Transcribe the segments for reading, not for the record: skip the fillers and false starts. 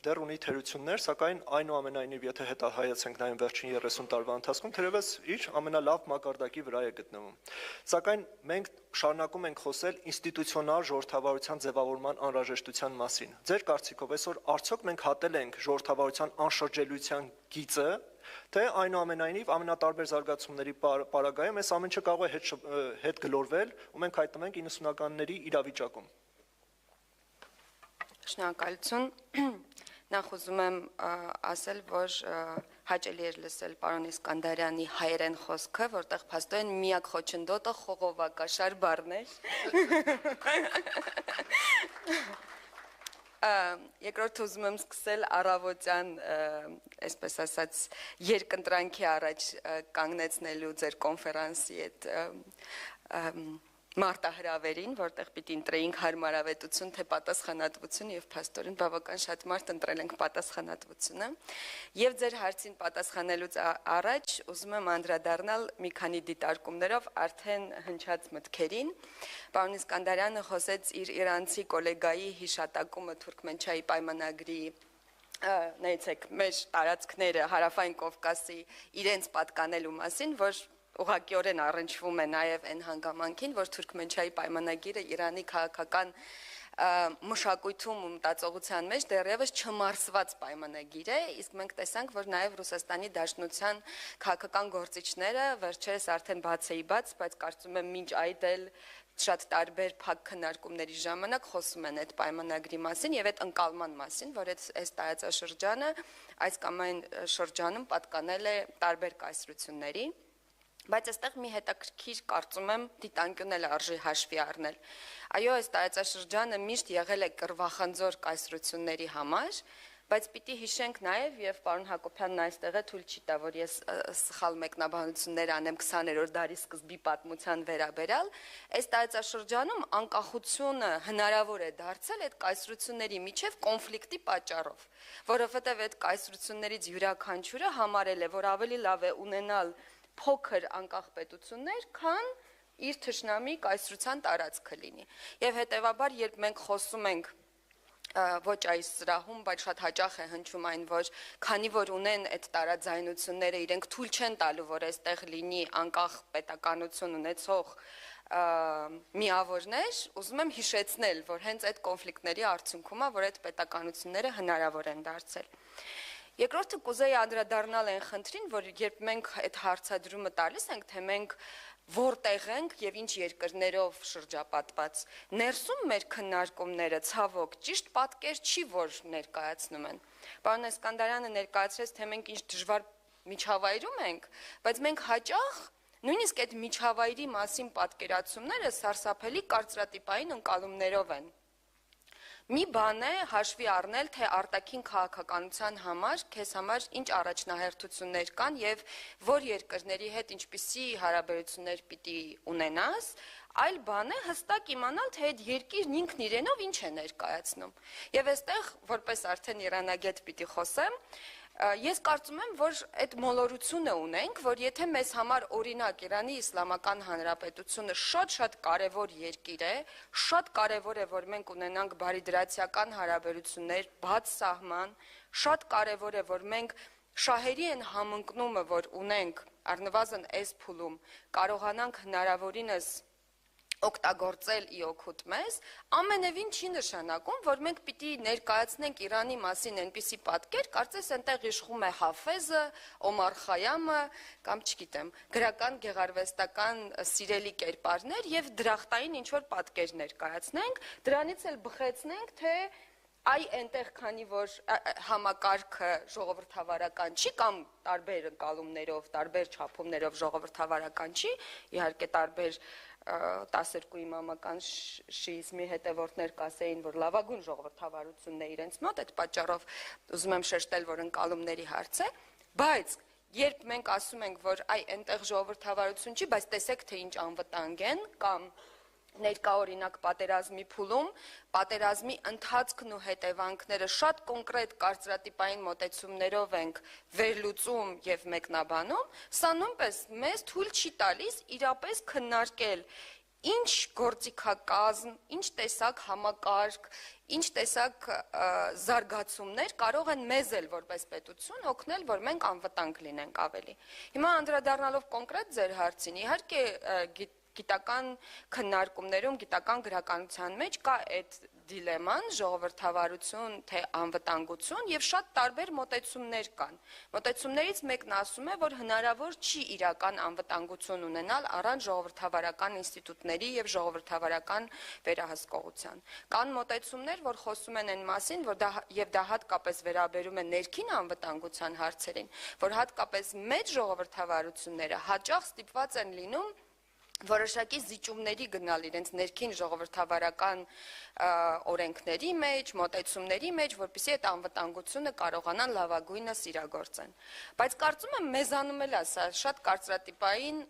դեռ ունի թերություններ, սակայն այնուամենայնիվ եթե հետահայացենք նաև վերջին 30 տարվա ընթացքում, թերևս իր ամենալավ մակարդակի վրա է գտնվում։ Սակայն մենք շարունակում ենք խոսել ինստիտուցիոնալ ժողովրդավարության ձևավորման անհրաժեշտության մասին։ Ձեր կարծիքով այսօր արդյոք մենք հատել ենք ժողովրդավարության անշրջելիության գիծը, թե այնուամենայնիվ ամենատարբեր զարգացումների պարագայում այս ամենը կարող է հետ գլորվել ու մենք հայտնվենք 90-ականների իրավիճակում։ Շնորհակալություն։ Նախ ուզում եմ ասել, որ հաճելի էր լսել պարոն Իսկանդարյանի հայերեն խոսքը, որտեղ փաստորեն միակ խոչընդոտը խողովակաշար բառն էր։ Երկրորդ ուզում եմ սկսել առավոտյան, այսպես ասած, երկընտրանքի առաջ կանգնեցնելու ձեր կոնֆերանսի այդ մարտահրավերին, որտեղ պիտի ընտրեինք հարմարավետություն, թե պատասխանատվություն եւ փաստորեն բավական շատ մարդ ընտրել ենք պատասխանատվությունը։ Եվ ձեր հարցին պատասխանելուց առաջ ուզում եմ անդրադառնալ մի քանի դիտարկումներով արդեն հնչած մտքերին։ Պարոն Իսկանդարյանը խոսեց իր իրանցի գոլեգայի հիշատակումը Թուրքմենչայի պայմանագրի նայեցեք մեր տարածքները հարավային Կովկասի իրենց պատկանելու մասին, որ ուղղակիորեն առնչվում է նաև այն հանգամանքին, որ Թուրքմենչայի պայմանագիրը Իրանի քաղաքական մշակույթում ու մտածողության մեջ դեռևս չմարսված պայմանագիր է, իսկ մենք տեսանք, որ նաև Ռուսաստանի Դաշնության քաղաքական գործիչները վերջերս արդեն բաց, բայց կարծում եմ մինչ այդ էլ շատ տարբեր փակ քննարկումների ժամանակ խոսում են այդ պայմանագրի մասին եւ այդ ընկալման մասին, որ այս տարածաշրջանը այս կամ այն շրջանում պատկանել է տարբեր կայսրությունների, բայց այստեղ մի հետաքրքիր կարծում եմ դիտանկյուն էլ արժի հաշվի առնել։ Այո, այս տարածաշրջանը միշտ եղել է կռվախնձոր կայսրությունների համար, բայց պիտի հիշենք նաև եւ պարոն Հակոբյանն այստեղ է թույլ չի տա, որ ես սխալ մեկնաբանություններ անեմ 20-րդ դարի սկզբի պատմության վերաբերյալ, այս տարածաշրջանում անկախությունը հնարավոր է դարձել այդ կայսրությունների միջև կոնֆլիկտի պատճառով, որովհետեւ այդ կայսրություններից յուրաքանչյուրը համարել է, որ ավելի լավ է ունենալ փոքր անկախ պետություններ, քան իր թշնամի կայսրության տարածքը լինի։ Եվ հետևաբար, երբ մենք խոսում ենք ոչ այս սրահում, բայց շատ հաճախ է հնչում այն, որ քանի որ ունեն այդ տարաձայնությունները, իրենք թույլ չեն տալու, որ այստեղ լինի անկախ պետականություն ունեցող միավորներ, ուզում եմ հիշեցնել, որ հենց այդ կոնֆլիկտների արդյունքում է, որ այդ պետականությունները հնարավոր են դարձել։ Երկրորդը կուզեի անդրադառնալ այն խնդրին, որ երբ մենք այդ հարցադրումը տալիս ենք, թե մենք որտեղ ենք եւ ինչ երկրներով շրջապատված, ներսում մեր քննարկումները ցավոք ճիշտ պատկեր չի, որ ներկայացնում են։ Պարոն Իսկանդարյանը ներկայացրեց, թե մենք ինչ դժվար միջավայրում ենք, բայց մենք հաճախ նույնիսկ այդ միջավայրի մասին պատկերացումները սարսափելի կարծրատիպային ընկալումներով են։ Մի բան է հաշվի առնել, թե արտաքին քաղաքականության համար, քեզ համար ինչ առաջնահերթություններ կան եւ որ երկրների հետ ինչպիսի հարաբերություններ պիտի ունենաս, այլ բան է հստակ իմանալ, թե այդ երկիրն ինքն իրենով ինչ է ներկայացնում։ Եվ այստեղ, որպես արդեն իրանագետ պիտի խոսեմ, ես կարծում եմ, որ այդ մոլորությունը ունենք, որ եթե մեզ համար օրինակ Իրանի Իսլամական Հանրապետությունը շատ կարևոր երկիր է, շատ կարևոր է, որ մենք ունենանք բարիդրացիական հարաբերություններ, բաց սահման, շատ կարևոր է, որ մենք շահերի են համընկնումը, որ ունենք առնվազն այս փուլում, կարողանանք հնարավորինս օգտագործել ի օգուտ մեզ, ամենևին չի նշանակում, որ մենք պիտի ներկայացնենք Իրանի մասին այնպիսի պատկեր, կարծես այնտեղ իշխում է Հաֆեզը, Օմար Խայամը, կամ չգիտեմ, գրական գեղարվեստական սիրելի կերպարներ եւ դրախտային ինչ-որ պատկեր ներկայացնենք, դրանից էլ բխեցնենք, թե այ այնտեղ քանի որ համակարգը ժողովրդավարական չի կամ տարբեր ընկալումներով, տարբեր չափումներով ժողովրդավարական չի, իհարկե տարբեր 12 իմամական շիիզմի հետևորդներ կասեին, որ լավագույն ժողովրդավարությունն է իրենց մոտ, այդ պատճառով ուզում եմ շեշտել, որ ընկալումների հարց է, բայց երբ մենք ասում ենք, որ այ այնտեղ ժողովրդավարություն չի, բայց տեսեք, թե ինչ անվտանգ են, կամ ներկա օրինակ պատերազմի փուլում, պատերազմի ընթացքն ու հետևանքները շատ կոնկրետ կարծրատիպային մոտեցումներով ենք վերլուծում եւ մեկնաբանում, սա նույնպես մեզ թույլ չի տալիս իրապես քննարկել ինչ գործիքակազմ, ինչ տեսակ համակարգ, ինչ տեսակ զարգացումներ կարող են մեզ էլ որպես պետություն օգնել, որ մենք անվտանգ լինենք ավելի։ Հիմա անդրադառնալով կոնկրետ ձեր հարցին, իհարկե գիտական քննարկումներում, գիտական գրականության մեջ կա այդ դիլեման, ժողովրդավարություն թե անվտանգություն, եւ շատ տարբեր մոտեցումներ կան։ Մոտեցումներից մեկն ասում է, որ հնարավոր չի իրական անվտանգություն ունենալ առանց ժողովրդավարական ինստիտուտների եւ ժողովրդավարական վերահսկողության։ Կան մոտեցումներ, որ խոսում են այն մասին, որ դա հատկապես վերաբերում է ներքին անվտանգության հարցերին, որ հատկապես մեծ ժողովրդավարությունները հաճախ ստիպված են լինում որոշակի զիջումների գնալ իրենց ներքին ժողովրդավարական օրենքների մեջ, մոտեցումների մեջ, որպեսզի այդ անվտանգությունը կարողանան լավագույնս իրագործեն։ Բայց կարծում եմ մեզանում էլ է սա շատ կարծրատիպային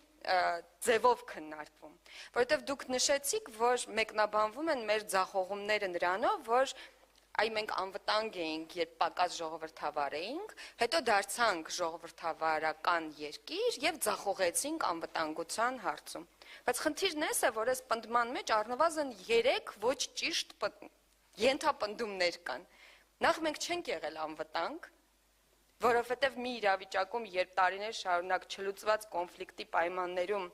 ձևով քննարկվում, որովհետև դուք նշեցիք, որ մեկնաբանվում են մեր ձախողումները նրանով, որ մենք անվտանգ էինք, երբ պակաս ժողովրդավար էինք, հետո դարձանք ժողովրդավարական երկիր եւ ձախողեցինք անվտանգության հարցում։ Բայց խնդիրն էս է, որ այս պնդման մեջ առնվազն 3 ոչ ճիշտ ենթապնդումներ կան։ Նախ մենք չենք եղել անվտանգ, որովհետեւ մի իրավիճակում, երբ տարիներ շարունակ չլուծված կոնֆլիկտի պայմաններում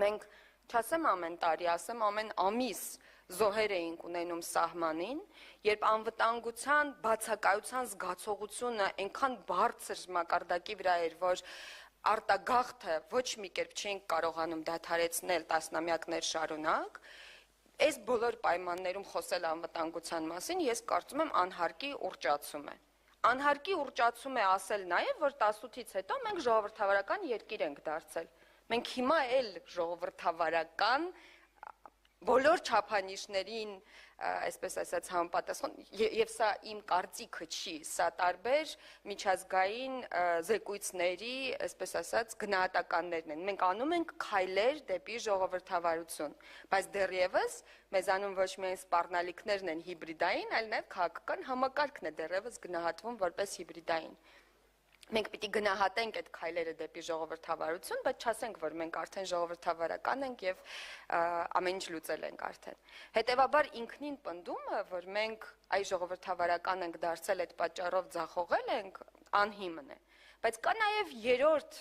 մենք, չասեմ ամեն տարի, ասեմ ամեն ամիս զոհեր էինք ունենում սահմանին, երբ անվտանգության բացակայության զգացողությունը այնքան բարձր մակարդակի վրա էր, որ արտագաղթը ոչ մի կերպ չէինք կարողանում դադարեցնել տասնամյակներ շարունակ, այս բոլոր պայմաններում խոսել անվտանգության մասին, ես կարծում եմ անհարկի ուռճացում է։ Անհարկի ուռճացում է ասել նաև, որ 18-ից հետո մենք ժողովրդավարական երկիր ենք դարձել։ Մենք հիմա էլ ժողովրդավարական բոլոր չափանիշներին, այսպես ասած, համապատասխան, եւ սա իմ կարծիքը չի, սա տարբեր միջազգային զեկույցների, այսպես ասած, գնահատականներն են։ Մենք անում ենք քայլեր դեպի ժողովրդավարություն, բայց դեռևս մեզանում ոչ միայն սպառնալիքներն են հիբրիդային, այլ նաեւ քաղաքական համակարգն է դեռևս գնահատվում որպես հիբրիդային։ Մենք պիտի գնահատենք այդ քայլերը դեպի ժողովրդավարություն, բայց չասենք, որ մենք արդեն ժողովրդավարական ենք եւ ամեն ինչ լուծել ենք արդեն։ Հետևաբար ինքնին պնդումը, որ մենք այ ժողովրդավարական ենք դարձել, այդ պատճառով ձախողել ենք, անհիմն է։ Բայց կա նաեւ երրորդ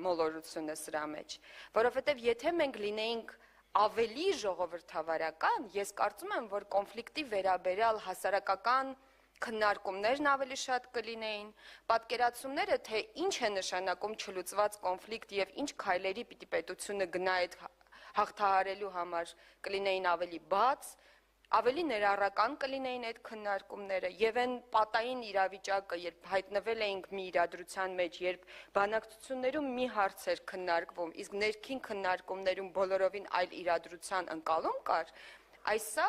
մոլորությունը սրա մեջ, որովհետեւ եթե մենք լինեինք ավելի ժողովրդավարական, ես կարծում եմ, որ կոնֆլիկտի վերաբերյալ հասարակական քննարկումներն ավելի շատ կլինեին, պատկերացումները, թե ինչ է նշանակում չլուծված կոնֆլիկտ եւ ինչ քայլերի պիտի պետությունը գնա այդ հաղթահարելու համար, կլինեին ավելի բաց, ավելի ներառական կլինեին այդ քննարկումները եւ այն պատային իրավիճակը, երբ հայտնվել էինք մի իրադրության մեջ, երբ բանակցություններում մի հարց էր քննարկվում, իսկ ներքին քննարկումներում բոլորովին այլ իրադրության ընկալում կար, այսա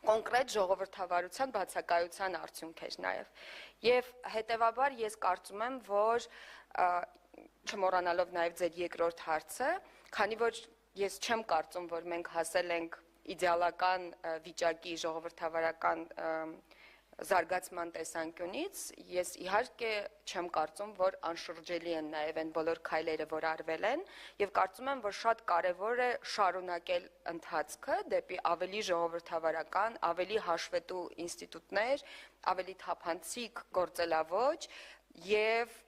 կոնկրետ ժողովրդավարության բացակայության արդյունք էր նաև։ Եվ հետևաբար ես կարծում եմ, որ չմոռանալով նաև ձեր երկրորդ հարցը, քանի որ ես չեմ կարծում, որ մենք հասել ենք իդեալական վիճակի ժողովրդավարական զարգացման տեսանկյունից, ես իհարկե չեմ կարծում, որ անշրջելի են նաև այն բոլոր քայլերը, որ արվել են, եւ կարծում եմ, որ շատ կարեւոր է շարունակել ընթացքը դեպի ավելի ժողովրդավարական, ավելի հաշվետու ինստիտուտներ, ավելի թափանցիկ գործելավոճ եւ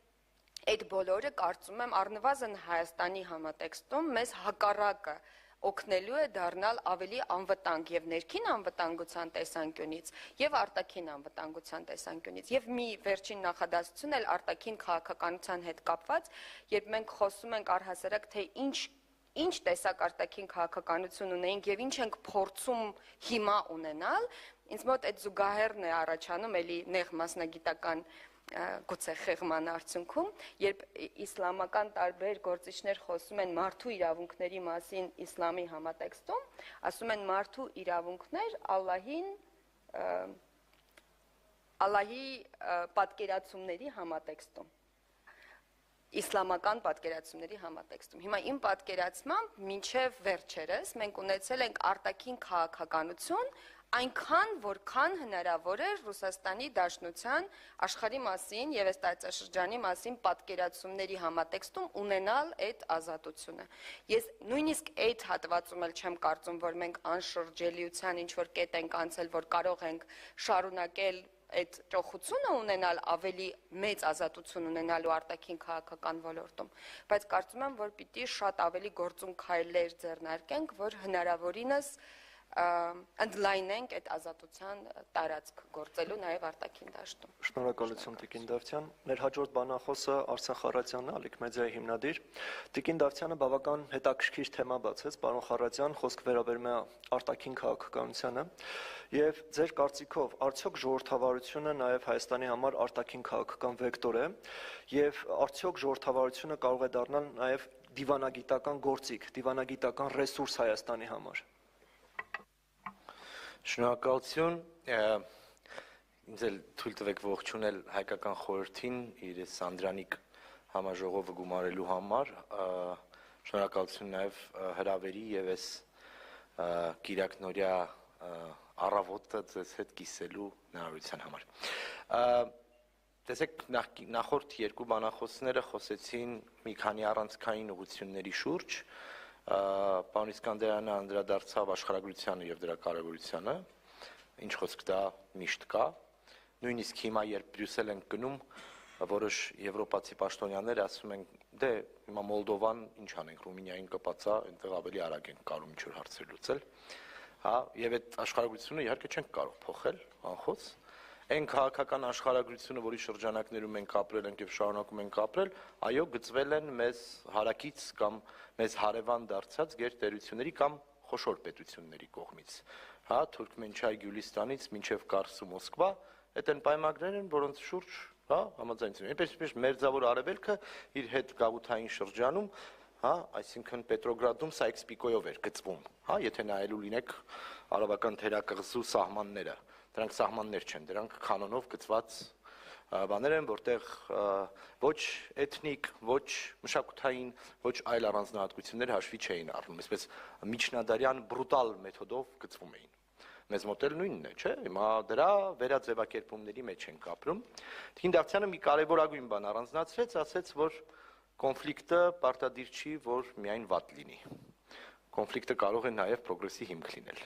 այդ բոլորը կարծում եմ առնվազն Հայաստանի համատեքստում մեզ հակառակը օգնելու է դառնալ ավելի անվտանգ եւ ներքին անվտանգության տեսանկյունից եւ արտաքին անվտանգության տեսանկյունից եւ մի վերջին նախադասություն էլ արտաքին քաղաքականության հետ կապված, երբ մենք խոսում ենք առհասարակ թե ինչ տեսակ արտաքին քաղաքականություն ունենք եւ ինչ ենք փորձում հիմա ունենալ, ինձ մոտ այդ զուգահեռն է առաջանում էլի նեղ մասնագիտական գուցե խեղման արդյունքում, երբ իսլամական տարբեր գործիչներ խոսում են մարդու իրավունքների մասին իսլամի համատեքստում, ասում են մարդու իրավունքներ Ալլահի պատկերացումների համատեքստում, իսլամական պատկերացումների համատեքստում։ Հիմա իմ պատկերացմամբ մինչև վերջերս մենք ունեցել ենք արտաքին քաղաքականություն այնքան որքան հնարավոր է Ռուսաստանի Դաշնության աշխարհի մասին եւ այս տարածաշրջանի մասին պատկերացումների համատեքստում ունենալ այդ ազատությունը։ Ես նույնիսկ այդ հատվածում էլ չեմ կարծում, որ մենք անշրջելիության ինչ որ կետ ենք անցել, որ կարող ենք շարունակել այդ ճոխությունը ունենալ ավելի մեծ ազատություն ունենալու արտաքին քաղաքական ոլորտում, բայց կարծում եմ, որ պիտի շատ ավելի գործուն քայլեր ձեռնարկենք, որ հնարավորինս ընդլայնենք այդ ազատության տարածք գործելու նաև արտաքին դաշտում։ Շնորհակալություն Տիկին Դավթյան։ Մեր հաջորդ բանախոսը Արսեն Խառատյանն է, Ալիք մեդիայի հիմնադիր։ Տիկին Դավթյանը բավական հետաքրքիր թեմա բացեց, պարոն Խառատյան, խոսք վերաբերում է արտաքին քաղաքականությանը, եւ ձեր կարծիքով արդյոք ժողովրդավարությունը նաև Հայաստանի համար արտաքին քաղաքական վեկտոր է, եւ արդյոք ժողովրդավարությունը կարող է դառնալ նաև դիվանագիտական գործիք, դիվանագիտական ռեսուրս Հայաստանի համար։ Շնորհակալություն, ինձ էլ թույլ տվեք ողջունել հայկական խորհրդին իր Սանդրանիկ համաժողովը գումարելու համար, շնորհակալություն նաև հրավերի եւ այս Կիրակնորյա առավոտը ձեզ հետ կիսելու հնարավորության համար։ Տեսեք, նախորդ երկու բանախոսները խոսեցին մի քանի առանցքային ուղղությունների շուրջ, Պարոն Իսկանդարյանը անդրադարձավ աշխարհագրությանը եւ դրա կարեւորությանը, ինչ խոսք դա միշտ կա, նույնիսկ հիմա երբ Բրյուսել ենք գնում, որոշ եվրոպացի պաշտոնյաներ ասում են, դե հիմա Մոլդովան ինչ անենք, Ռումինիային կպածա, այնտեղ ավելի արագ ենք կարող ինչ-որ հարցեր լուծել, հա, եւ այդ աշխարհագրությունը իհարկե չենք կարող փոխել, անխոս, այն քաղաքական աշխարհագրությունը, որի շրջանակներում մենք ապրել ենք եւ շարունակում ենք ապրել, այո, գծվել են մեզ հարակից կամ մեզ հարևան դարձած գերտերությունների կամ խոշոր պետությունների կողմից, հա, Թուրքմենչայ Գյուլիստանից մինչև Կարս ու Մոսկվա, այդ են պայմաններ են, որոնց շուրջ, հա, համաձայնություն։ Այնպես Մերձավոր Արևելքը իր հետ գաղութային շրջանում, հա, այսինքն Պետրոգրադում Սայքս-Պիկոյով էր գծվում, հա, եթե նայելու լինեք արաբական թերակղզու սահմանները, դրանք սահմաններ չեն, դրանք կանոնով գծված բաներ են, որտեղ ոչ էթնիկ, ոչ մշակութային, ոչ այլ առանձնահատկություններ հաշվի չէին առնում, այսպես միջնադարյան բրուտալ մեթոդով գծվում էին։ Մեզ մոտ էլ նույնն է, չէ՞, հիմա դրա վերաձևակերպումների մեջ ենք ապրում։ Տիկին Դավթյանը մի կարևորագույն բան առանձնացրեց, ասեց, որ կոնֆլիկտը պարտադիր չի, որ միայն վատ լինի։ Կոնֆլիկտը կարող է նաև պրոգրեսի հիմք լինել։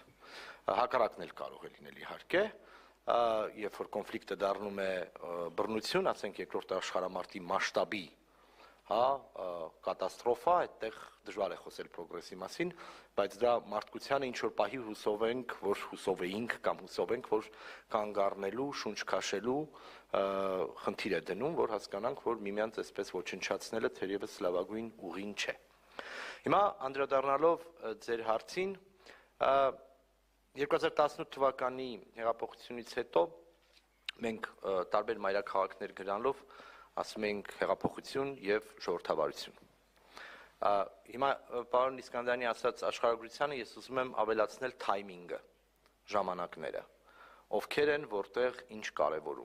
Հակառակն էլ կարող է լինել իհարկե, երբ որ կոնֆլիկտը դառնում է բռնություն, ասենք երկրորդ աշխարհամարտի մասշտաբի, հա, կատաստրոֆա, այդտեղ դժվար է խոսել պրոգրեսի մասին, բայց դրա մարդկությանը ինչ որ պահի հուսով ենք, որ հուսով էինք կամ հուսով ենք, որ կանգ առնելու, շունչ քաշելու խնդիր է դնում, որ հասկանանք, որ միմյանց այսպես ոչնչացնելը թերևս լավագույն ուղին չէ։ Հիմա անդրադառնալով ձեր հարցին, 2018 թվականի հեղափոխությունից հետո մենք տարբեր մայրաքաղաքներ գրանալով ասում ենք հեղափոխություն եւ ժողովրդավարություն։ Հիմա պարոն Իսկանդարյանի ասած աշխարհագրությանը ես ուզում եմ ավելացնել թայմինգը, ժամանակները, ովքեր են որտեղ ինչ կարևորում։